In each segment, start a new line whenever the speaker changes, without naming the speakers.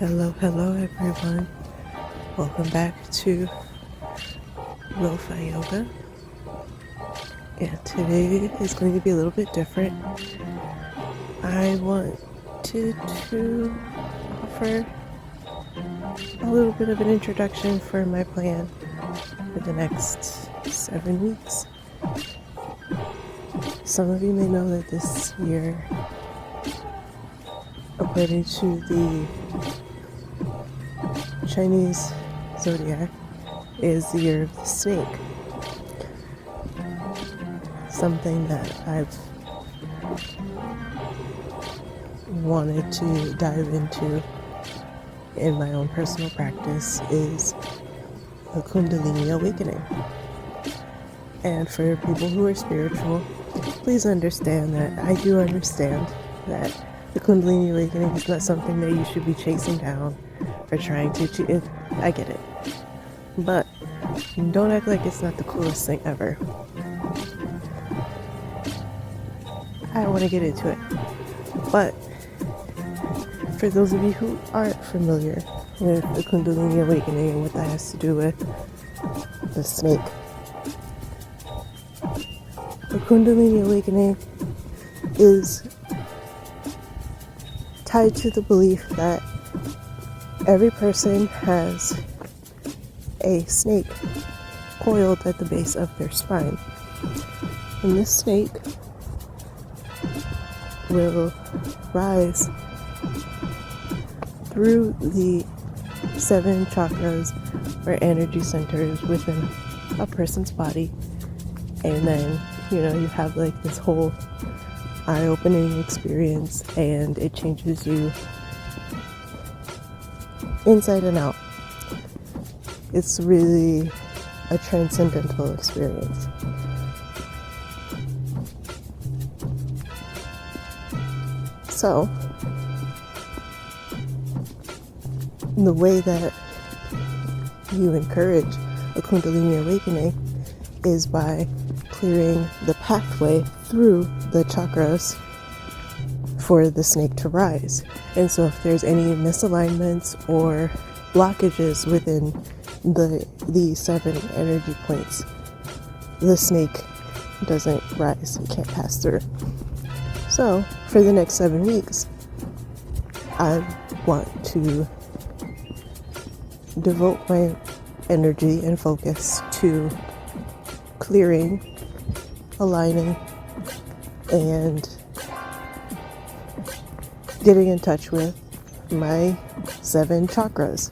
Hello everyone. Welcome back to LoFi Yoga. And today is going to be a little bit different. I wanted to offer a little bit of an introduction for my plan for the next 7 weeks. Some of you may know that this year, according to the Chinese zodiac, is the year of the snake. Something that I've wanted to dive into in my own personal practice is the Kundalini awakening. And for people who are spiritual, please understand that I do understand that the Kundalini awakening is not something that you should be chasing down or trying to achieve. I get it. But don't act like it's not the coolest thing ever. I want to get into it. But for those of you who aren't familiar with the Kundalini awakening and what that has to do with the snake, the Kundalini awakening is tied to the belief that every person has a snake coiled at the base of their spine. And this snake will rise through the 7 chakras or energy centers within a person's body. And then, you have like this whole eye-opening experience, and it changes you inside and out. It's really a transcendental experience. So, the way that you encourage a Kundalini awakening is by clearing the pathway through the chakras for the snake to rise. And so if there's any misalignments or blockages within the 7 energy points, the snake doesn't rise, it can't pass through. So for the next 7 weeks, I want to devote my energy and focus to clearing, aligning, and getting in touch with my 7 chakras.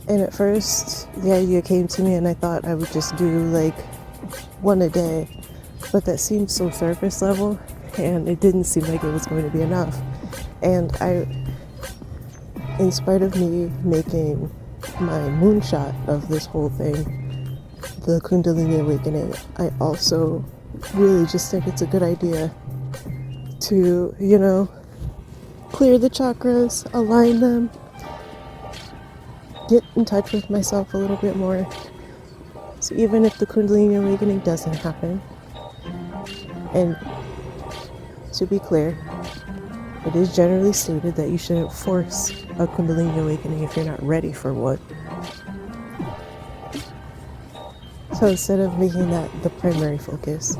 And at first, the idea came to me and I thought I would just do like 1 a day, but that seemed so surface level and it didn't seem like it was going to be enough. And in spite of me making my moonshot of this whole thing, the Kundalini awakening, I also really just think it's a good idea to, clear the chakras, align them, get in touch with myself a little bit more. So even if the Kundalini awakening doesn't happen, and to be clear, it is generally stated that you shouldn't force a Kundalini awakening if you're not ready for one. So instead of making that the primary focus,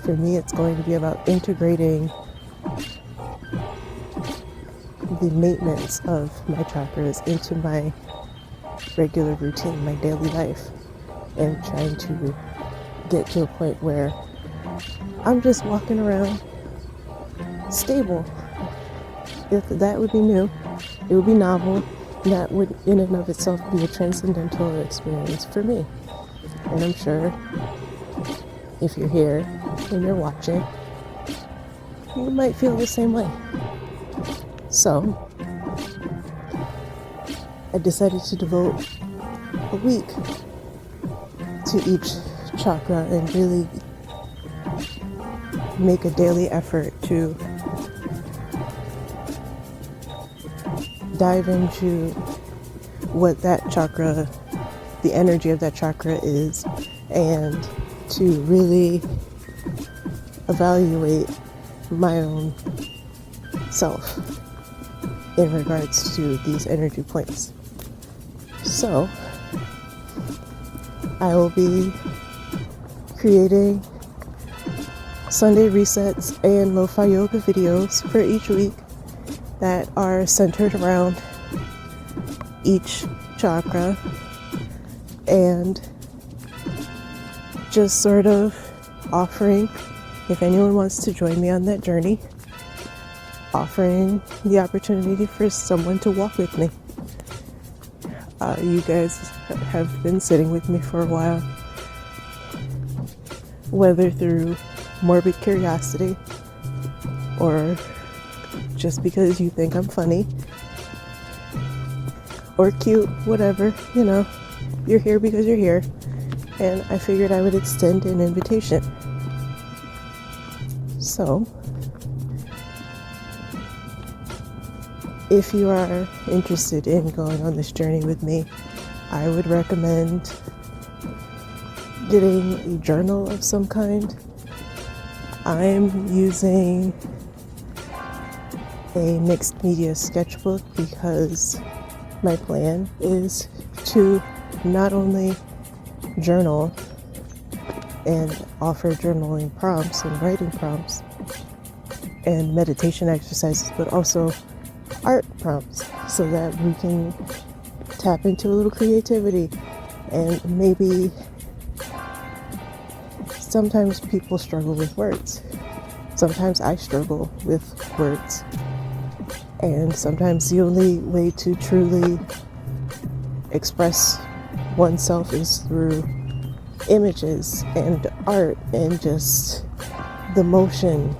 for me it's going to be about integrating the maintenance of my chakras into my regular routine, my daily life, and trying to get to a point where I'm just walking around stable. If that would be new, it would be novel, that would in and of itself be a transcendental experience for me. And I'm sure if you're here and you're watching, you might feel the same way. So I decided to devote a week to each chakra and really make a daily effort to dive into what that chakra, the energy of that chakra is, and to really evaluate my own self in regards to these energy points. So I will be creating Sunday resets and LoFi yoga videos for each week that are centered around each chakra, and just sort of offering, if anyone wants to join me on that journey, offering the opportunity for someone to walk with me. You guys have been sitting with me for a while, whether through morbid curiosity or just because you think I'm funny or cute, whatever, you're here because you're here, and I figured I would extend an invitation. So if you are interested in going on this journey with me, I would recommend getting a journal of some kind. I'm using a mixed media sketchbook because my plan is to not only journal and offer journaling prompts and writing prompts and meditation exercises, but also art prompts, so that we can tap into a little creativity. And maybe sometimes people struggle with words. Sometimes I struggle with words. And sometimes the only way to truly express oneself is through images and art and just the motion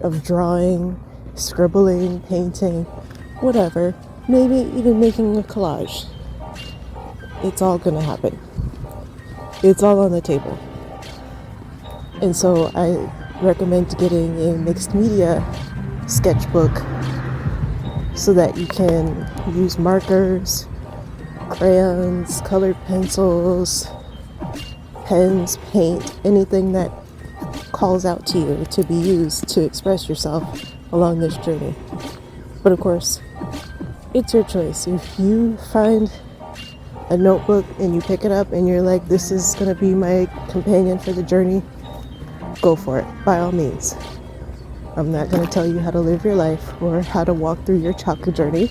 of drawing, scribbling, painting, whatever, maybe even making a collage. It's all gonna happen. It's all on the table. And so I recommend getting a mixed media sketchbook so that you can use markers, crayons, colored pencils, pens, paint, anything that calls out to you to be used to express yourself along this journey. But of course, it's your choice. If you find a notebook and you pick it up and you're like, this is going to be my companion for the journey, go for it, by all means. I'm not going to tell you how to live your life or how to walk through your chakra journey.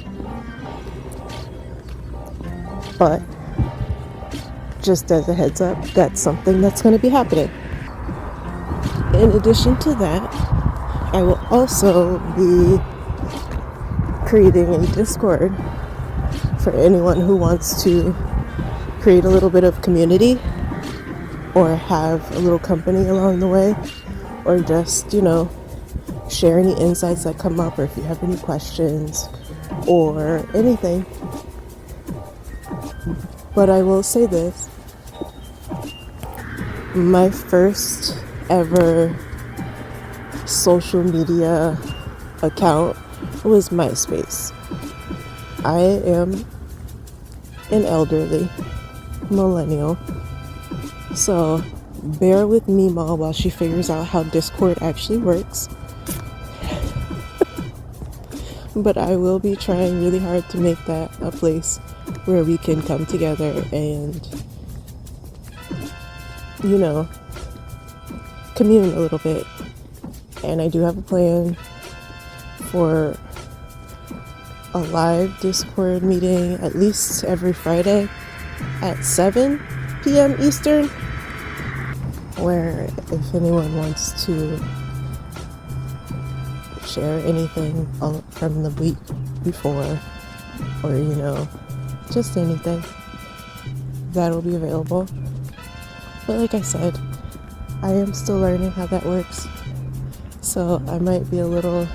But just as a heads up, that's something that's going to be happening. In addition to that, I will also be creating a Discord for anyone who wants to create a little bit of community or have a little company along the way, or just, share any insights that come up, or if you have any questions or anything. But I will say this, my first ever social media account was MySpace. I am an elderly millennial, so bear with Mima while she figures out how Discord actually works. But I will be trying really hard to make that a place where we can come together and, commune a little bit. And I do have a plan for a live Discord meeting at least every Friday at 7 p.m. Eastern, where if anyone wants to share anything from the week before, or just anything, that'll be available. But like I said, I am still learning how that works, so I might be a little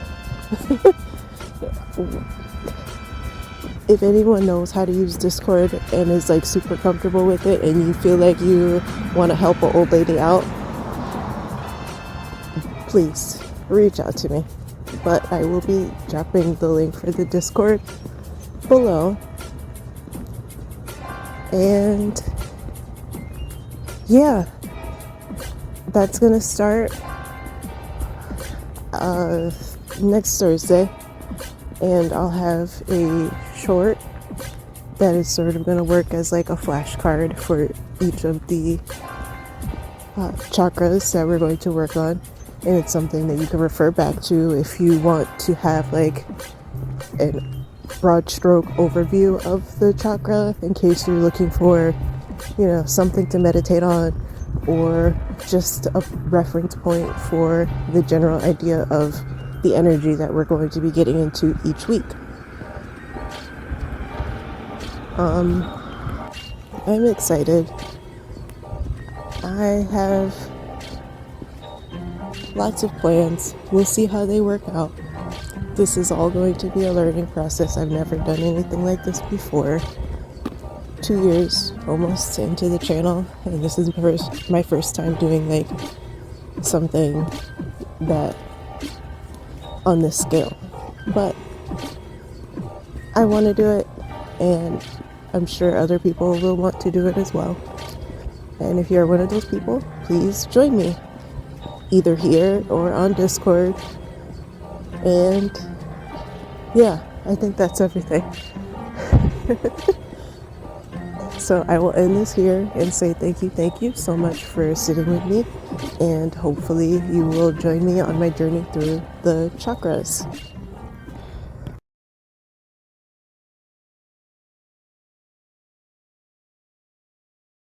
if anyone knows how to use Discord and is super comfortable with it, and you feel like you want to help an old lady out, please reach out to me. But I will be dropping the link for the Discord below. And yeah, that's gonna start next Thursday, and I'll have a short that is sort of going to work as like a flashcard for each of the chakras that we're going to work on, and it's something that you can refer back to if you want to have like a broad stroke overview of the chakra, in case you're looking for, you know, something to meditate on, or just a reference point for the general idea of the energy that we're going to be getting into each week. I'm excited. I have lots of plans. We'll see how they work out. This is all going to be a learning process. I've never done anything like this before. 2 years almost into the channel, and this is my first time doing like something that on this scale. But I want to do it, and I'm sure other people will want to do it as well. And if you're one of those people, please join me, either here or on Discord. And yeah, I think that's everything. So I will end this here and say thank you so much for sitting with me, and hopefully you will join me on my journey through the chakras.